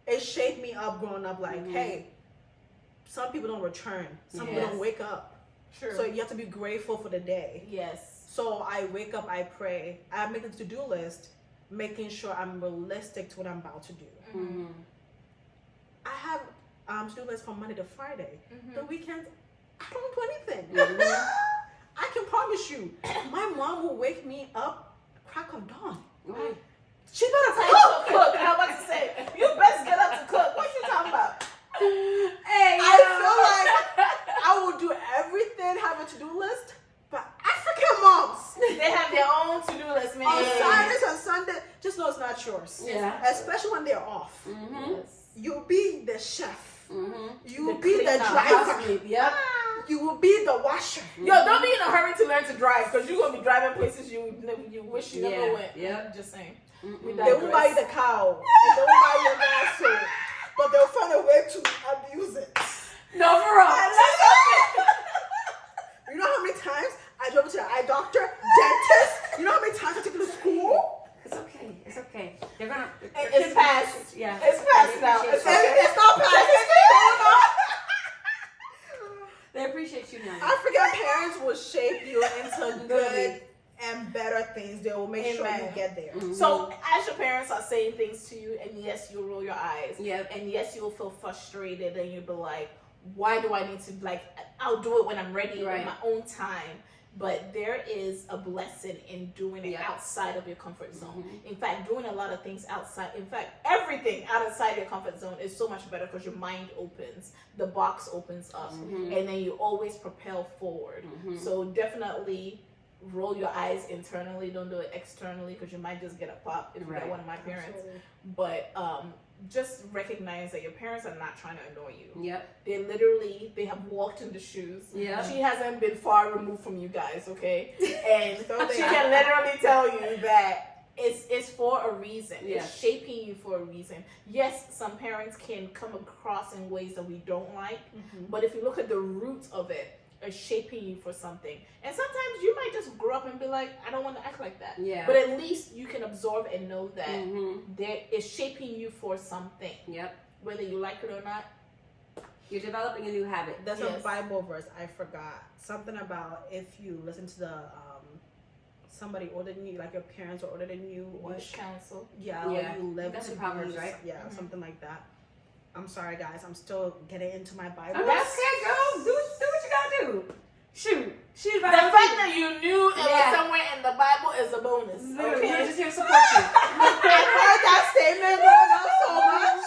Speaker 2: It shaped me up growing up. Like,
Speaker 3: Mhm.
Speaker 2: hey, some people don't return. Some people
Speaker 1: Yes.
Speaker 2: don't wake up.
Speaker 1: True.
Speaker 2: So you have to be grateful for the day.
Speaker 1: yes.
Speaker 2: So I wake up, I pray. I make a to-do list, making sure I'm realistic to what I'm about to do.
Speaker 3: Mm-hmm.
Speaker 2: I have to-do list from Monday to Friday.
Speaker 1: Mhm.
Speaker 2: The weekends, I don't do anything.
Speaker 3: Mhm.
Speaker 2: I can promise you, my mom will wake me up crack of dawn.
Speaker 3: Right.
Speaker 2: She better
Speaker 1: Time
Speaker 2: cook.
Speaker 1: to cook. I'm about to say, you best get up to cook. What you talking about?
Speaker 3: Hey,
Speaker 2: I feel like I will do everything, have a to-do list, but African moms
Speaker 1: They have their own to-do list, man.
Speaker 2: on Saturdays and Sundays, just know it's not yours.
Speaker 3: Yeah.
Speaker 2: Especially when they're off.
Speaker 3: Mm-hmm.
Speaker 1: Yes.
Speaker 2: You'll be the chef.
Speaker 3: Mm-hmm.
Speaker 2: You will
Speaker 1: The
Speaker 2: be the
Speaker 1: cleaner.
Speaker 2: driver.
Speaker 3: Yep.
Speaker 2: You will be the washer.
Speaker 1: Yo, don't be in a hurry to learn to drive because you're gonna be driving places you wish you never
Speaker 3: Yeah,
Speaker 1: went.
Speaker 3: yeah.
Speaker 1: I'm just saying.
Speaker 3: Mm-mm.
Speaker 2: They won't buy you the cow. And they won't buy you a gas suit. But they'll find a way to abuse it.
Speaker 3: No, for real.
Speaker 2: You know how many times I drove to the eye doctor, dentist? You know how many times I took you to school?
Speaker 3: It's okay. It's okay. They're gonna.
Speaker 1: It's past.
Speaker 3: Yeah.
Speaker 1: It's past
Speaker 3: They
Speaker 1: now.
Speaker 3: appreciate
Speaker 1: It's
Speaker 3: you.
Speaker 1: okay.
Speaker 2: It's not bad.
Speaker 3: They appreciate you now.
Speaker 2: African parents will shape you into
Speaker 3: Literally.
Speaker 2: good and better things. They will make sure you
Speaker 1: Amen.
Speaker 2: get there.
Speaker 3: Mhm.
Speaker 1: So, as your parents are saying things to you, and yes, you'll roll your eyes,
Speaker 3: Yep.
Speaker 1: and yes, you'll feel frustrated, and you'll be like, why do I need to, I'll do it when I'm ready
Speaker 3: Right.
Speaker 1: in my own time. But there is a blessing in doing it
Speaker 3: Yeah.
Speaker 1: outside of your comfort zone.
Speaker 3: Mhm.
Speaker 1: In fact, doing a lot of things outside, in fact, everything outside your comfort zone is so much better because your mind opens, the box opens up,
Speaker 3: Mhm.
Speaker 1: and then you always propel forward.
Speaker 3: Mhm.
Speaker 1: So definitely roll your eyes internally, don't do it externally because you might just get a pop if you
Speaker 3: Right.
Speaker 1: get one of my parents.
Speaker 2: Absolutely.
Speaker 1: But just recognize that your parents are not trying to annoy you.
Speaker 3: Yep.
Speaker 1: They have walked in the shoes.
Speaker 3: Yeah.
Speaker 1: She hasn't been far removed from you guys, okay? And
Speaker 2: So they
Speaker 1: she
Speaker 2: are.
Speaker 1: can literally tell you that it's for a reason.
Speaker 3: Yeah.
Speaker 1: It's shaping you for a reason. Yes, some parents can come across in ways that we don't like, but if you look at the root of it, it's shaping you for something. And sometimes you might just grow up and be like, I don't want to act like that.
Speaker 3: Yeah.
Speaker 1: But at least you can absorb and know that
Speaker 3: Mhm.
Speaker 1: it's shaping you for something,
Speaker 3: Yep.
Speaker 1: whether you like it or not.
Speaker 3: You're developing a new habit.
Speaker 2: There's
Speaker 1: Yes.
Speaker 2: a Bible verse I forgot. Something about if you listen to the somebody older than you, like your parents are older than you, or
Speaker 1: Wise counsel.
Speaker 2: yeah,
Speaker 3: Yeah.
Speaker 2: or you live
Speaker 3: That's
Speaker 2: to
Speaker 3: in Proverbs,
Speaker 2: be,
Speaker 3: right?
Speaker 2: Yeah,
Speaker 1: Mhm.
Speaker 2: something like that. I'm sorry, guys. I'm still getting into my Bible.
Speaker 3: Oh, that's okay, girl. Do what you gotta do. Shoot. She's
Speaker 1: The
Speaker 3: about to
Speaker 1: fact that you knew it
Speaker 3: Yeah.
Speaker 1: was somewhere in the Bible is a bonus.
Speaker 3: Literally,
Speaker 1: Okay.
Speaker 3: we're just here to support you.
Speaker 2: I heard that statement growing up so much,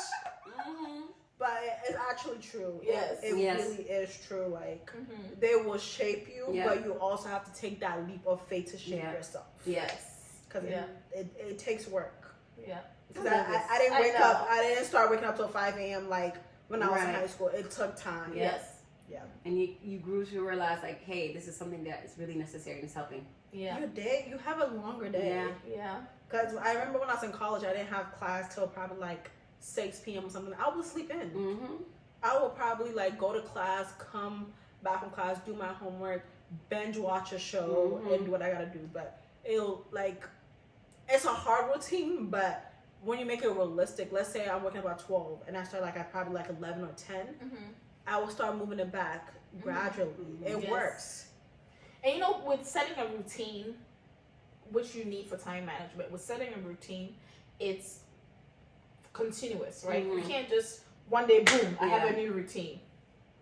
Speaker 3: Mm-hmm.
Speaker 2: but it's actually true.
Speaker 1: Yes.
Speaker 2: It
Speaker 3: Yes.
Speaker 2: really is true. Like
Speaker 1: Mhm.
Speaker 2: they will shape you,
Speaker 3: Yeah.
Speaker 2: but you also have to take that leap of faith to shape
Speaker 3: Yeah.
Speaker 2: yourself.
Speaker 3: Yes.
Speaker 2: Because
Speaker 1: Yeah.
Speaker 2: it takes work.
Speaker 1: Yeah.
Speaker 2: Because
Speaker 3: I love this.
Speaker 2: I didn't
Speaker 1: I
Speaker 2: wake
Speaker 1: know.
Speaker 2: up. I didn't start waking up till 5 a.m. like when I was in
Speaker 3: Right.
Speaker 2: high school. It took time.
Speaker 3: Yeah.
Speaker 1: Yes.
Speaker 2: Yeah.
Speaker 3: And you grew to realize, like, hey, this is something that is really necessary and it's helping.
Speaker 1: Yeah.
Speaker 2: Your day, you have a longer day.
Speaker 3: Yeah.
Speaker 1: Yeah.
Speaker 2: Because I remember when I was in college, I didn't have class till probably like 6 p.m. or something. I would sleep in.
Speaker 3: Mm-hmm.
Speaker 2: I would probably like go to class, come back from class, do my homework, binge watch a show,
Speaker 3: Mhm.
Speaker 2: and do what I gotta do. But it'll like, it's a hard routine, but when you make it realistic, let's say I'm working about 12 and I start like at probably like 11 or 10,
Speaker 1: Mm-hmm.
Speaker 2: I will start moving it back gradually. It
Speaker 1: Yes.
Speaker 2: works.
Speaker 1: And you know, with setting a routine, which you need for time management, with setting a routine, it's continuous, right? You
Speaker 3: Mhm.
Speaker 1: can't just one day, boom, I have
Speaker 3: Yeah.
Speaker 1: a new routine.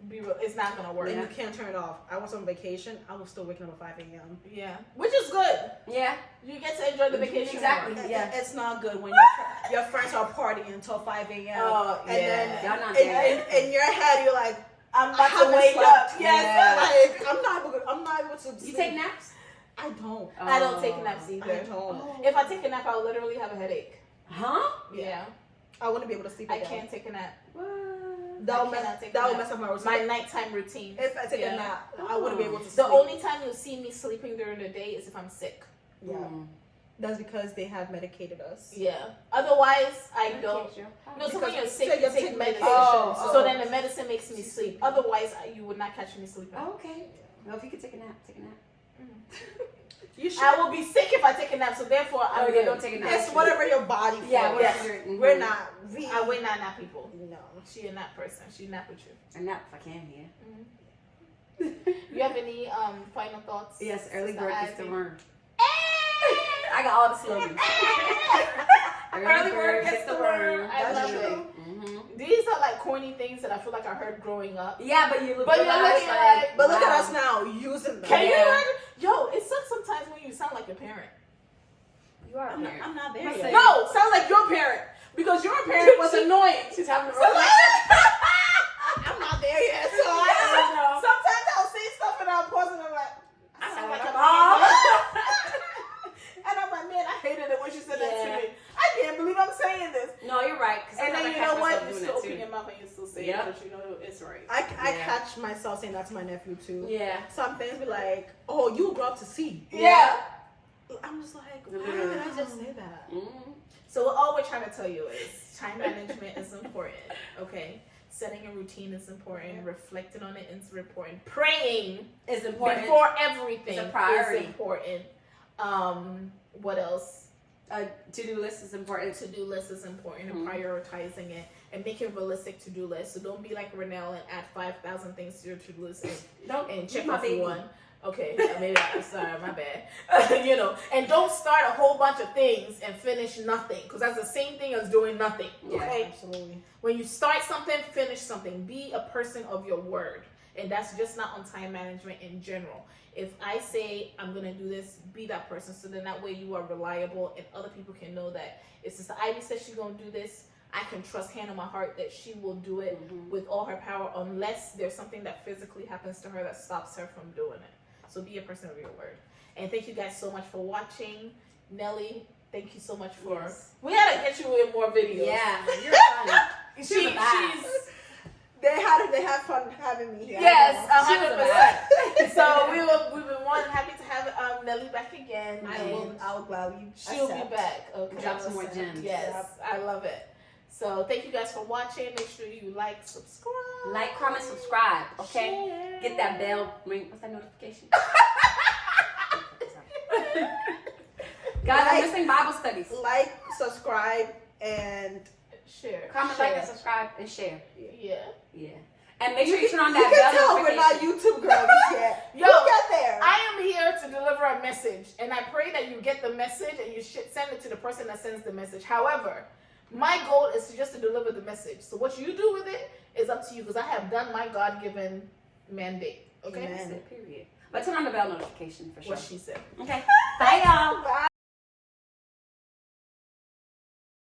Speaker 1: Be real, it's not gonna work.
Speaker 2: And
Speaker 3: Yeah.
Speaker 2: you can't turn it off. I was on vacation, I was still waking up at 5 a.m.
Speaker 1: Yeah, which is good.
Speaker 3: Yeah.
Speaker 1: You get to enjoy the vacation.
Speaker 3: Exactly.
Speaker 1: more.
Speaker 3: Yeah.
Speaker 2: It's not good when your friends are partying until 5 a.m.
Speaker 1: Oh,
Speaker 2: and then
Speaker 3: Y'all not
Speaker 2: in,
Speaker 3: there.
Speaker 2: in your head, you're like,
Speaker 1: I'm
Speaker 2: I
Speaker 1: about to
Speaker 2: haven't
Speaker 1: wake
Speaker 2: slept.
Speaker 1: up. Yes.
Speaker 2: Like I'm not able to.
Speaker 3: You
Speaker 2: sleep.
Speaker 3: take naps?
Speaker 2: I don't.
Speaker 1: I don't take
Speaker 3: Oh.
Speaker 1: naps
Speaker 2: I
Speaker 1: either.
Speaker 2: don't.
Speaker 1: If I take a nap, I'll literally have a headache.
Speaker 3: Huh?
Speaker 1: Yeah,
Speaker 2: I wouldn't be able to sleep.
Speaker 1: I
Speaker 2: again.
Speaker 1: can't take a nap.
Speaker 3: What?
Speaker 2: That
Speaker 1: I
Speaker 2: would
Speaker 1: cannot
Speaker 2: mess.
Speaker 1: take
Speaker 2: That
Speaker 1: a
Speaker 2: would
Speaker 1: nap.
Speaker 2: mess up my routine.
Speaker 1: My nighttime routine.
Speaker 2: If I take
Speaker 1: Yeah.
Speaker 2: a nap, I wouldn't be able to sleep.
Speaker 1: The only time you'll see me sleeping during the day is if I'm sick.
Speaker 2: Yeah,
Speaker 3: Mm.
Speaker 2: that's because they have medicated us.
Speaker 1: Yeah. Otherwise, I don't.
Speaker 3: Medicate you.
Speaker 1: No, so
Speaker 2: Because
Speaker 1: when you're
Speaker 2: you
Speaker 1: sick,
Speaker 2: said
Speaker 1: you
Speaker 2: you
Speaker 1: take
Speaker 2: take
Speaker 1: medication.
Speaker 2: medication,
Speaker 1: So
Speaker 2: so-
Speaker 1: then the medicine makes me sleep. Otherwise, you would not catch me sleeping.
Speaker 3: Oh, okay. Well, if you could take a nap, take a nap.
Speaker 2: You should.
Speaker 1: I will be sick if I take a nap. So therefore,
Speaker 3: Oh,
Speaker 1: I'm
Speaker 3: yeah,
Speaker 1: good.
Speaker 3: don't take a nap.
Speaker 2: It's whatever your body feels.
Speaker 3: Yeah,
Speaker 1: Yes.
Speaker 3: whatever. Mhm.
Speaker 2: We're not. We.
Speaker 1: I will not nap people.
Speaker 2: No.
Speaker 1: She a nap person. She nap with you.
Speaker 3: A nap if I can here.
Speaker 1: You have any final thoughts?
Speaker 3: Yes, early
Speaker 1: Sister
Speaker 3: bird
Speaker 1: Ivy?
Speaker 3: gets the worm. I got all the slogans.
Speaker 1: Early bird gets the worm. I
Speaker 2: That's
Speaker 1: love
Speaker 2: true.
Speaker 1: it.
Speaker 3: Mm-hmm.
Speaker 1: These are like corny things that I feel like I heard growing up.
Speaker 3: Yeah, but you look.
Speaker 1: But you're
Speaker 3: realize,
Speaker 1: looking like-
Speaker 2: But look
Speaker 3: wow.
Speaker 2: at us now using them.
Speaker 1: Can you
Speaker 3: Yeah.
Speaker 1: imagine? Yo, it sucks sometimes when you sound like your parent.
Speaker 3: You are a
Speaker 2: I'm not,
Speaker 3: parent.
Speaker 2: I'm not there
Speaker 3: Must
Speaker 2: yet.
Speaker 3: say-
Speaker 1: No, sounds like your parent. Because your parent was annoying.
Speaker 3: She's having a
Speaker 2: I'm not there yet. So
Speaker 3: know.
Speaker 1: Sometimes I'll say stuff and I'll pause and I'm like, I sound like a
Speaker 3: mom.
Speaker 1: mom. And I'm like, man, I hated it when she said that
Speaker 3: Yeah.
Speaker 1: to me. I can't believe I'm saying this.
Speaker 3: No, you're right. 'cause
Speaker 1: And
Speaker 3: sometimes
Speaker 1: then
Speaker 3: I
Speaker 1: you
Speaker 3: catch
Speaker 1: know what?
Speaker 3: myself
Speaker 1: You
Speaker 3: doing
Speaker 1: still
Speaker 3: that
Speaker 1: open
Speaker 3: too.
Speaker 1: your mouth and you still say
Speaker 3: Yep.
Speaker 1: it because you know it's right.
Speaker 2: I
Speaker 3: Yeah.
Speaker 2: catch myself saying that to my nephew too.
Speaker 3: Yeah.
Speaker 2: Some things be like, "Oh, you grow up to see."
Speaker 1: Yeah.
Speaker 2: I'm just like, why
Speaker 3: Literally.
Speaker 2: did I just say that?
Speaker 3: Mm-hmm.
Speaker 1: So all we're trying to tell you is time management is important. Okay. Setting a routine is important. Reflecting on it is important. Praying
Speaker 3: It's important.
Speaker 1: before everything
Speaker 3: It's a priority.
Speaker 1: is important. What else?
Speaker 3: A to-do list is important.
Speaker 1: To-do list is important and
Speaker 3: Mhm.
Speaker 1: prioritizing it and making realistic to-do lists. So don't be like Renelle and add 5,000 things to your to-do list
Speaker 3: Don't
Speaker 1: and
Speaker 3: keep
Speaker 1: check
Speaker 3: my
Speaker 1: off
Speaker 3: baby.
Speaker 1: one. Okay, maybe I'm sorry, my bad. You know, and don't start a whole bunch of things and finish nothing because that's the same thing as doing nothing.
Speaker 3: Yeah.
Speaker 1: Okay,
Speaker 2: Absolutely.
Speaker 1: when you start something, finish something. Be a person of your word, and that's just not on time management in general. If I say I'm gonna do this, be that person. So then that way you are reliable, and other people can know that if Sister Ivy says she's gonna do this, I can trust hand on my heart that she will do it
Speaker 3: Mhm.
Speaker 1: with all her power, unless there's something that physically happens to her that stops her from doing it. So be a person of your word. And thank you guys so much for watching. Nelly, thank you so much for.
Speaker 3: Yes.
Speaker 1: We gotta get you in more videos.
Speaker 3: Yeah, you're funny.
Speaker 1: she's
Speaker 3: She's
Speaker 2: They have fun having me here.
Speaker 1: yes,
Speaker 3: She was a
Speaker 1: 100%. So we've been more than happy to have Nelly back again.
Speaker 2: I will gladly.
Speaker 1: She'll
Speaker 2: accept.
Speaker 1: be back. Okay.
Speaker 3: Drop some more gems.
Speaker 1: Yes, I love it. So thank you guys for watching. Make sure you like, subscribe,
Speaker 3: Like, comment, subscribe. Okay.
Speaker 1: share.
Speaker 3: Get that bell ring. What's that notification? Guys, I'm missing Bible studies.
Speaker 2: Like, subscribe, and
Speaker 1: Share.
Speaker 3: Comment,
Speaker 1: share.
Speaker 3: like, and subscribe, and share.
Speaker 1: Yeah.
Speaker 3: Yeah. And make sure you turn on
Speaker 2: you
Speaker 3: that
Speaker 2: can
Speaker 3: bell
Speaker 2: tell we're not
Speaker 3: notification.
Speaker 2: YouTube girls yet.
Speaker 1: Yo,
Speaker 2: We'll get there.
Speaker 1: I am here to deliver a message, and I pray that you get the message and you should send it to the person that sends the message. However, my goal is to deliver the message. So what you do with it is up to you, because I have done my God-given mandate. Okay.
Speaker 2: Amen.
Speaker 3: That's it, period. But turn on the bell notification for sure.
Speaker 1: What she said.
Speaker 3: Okay. Bye, y'all.
Speaker 1: Bye.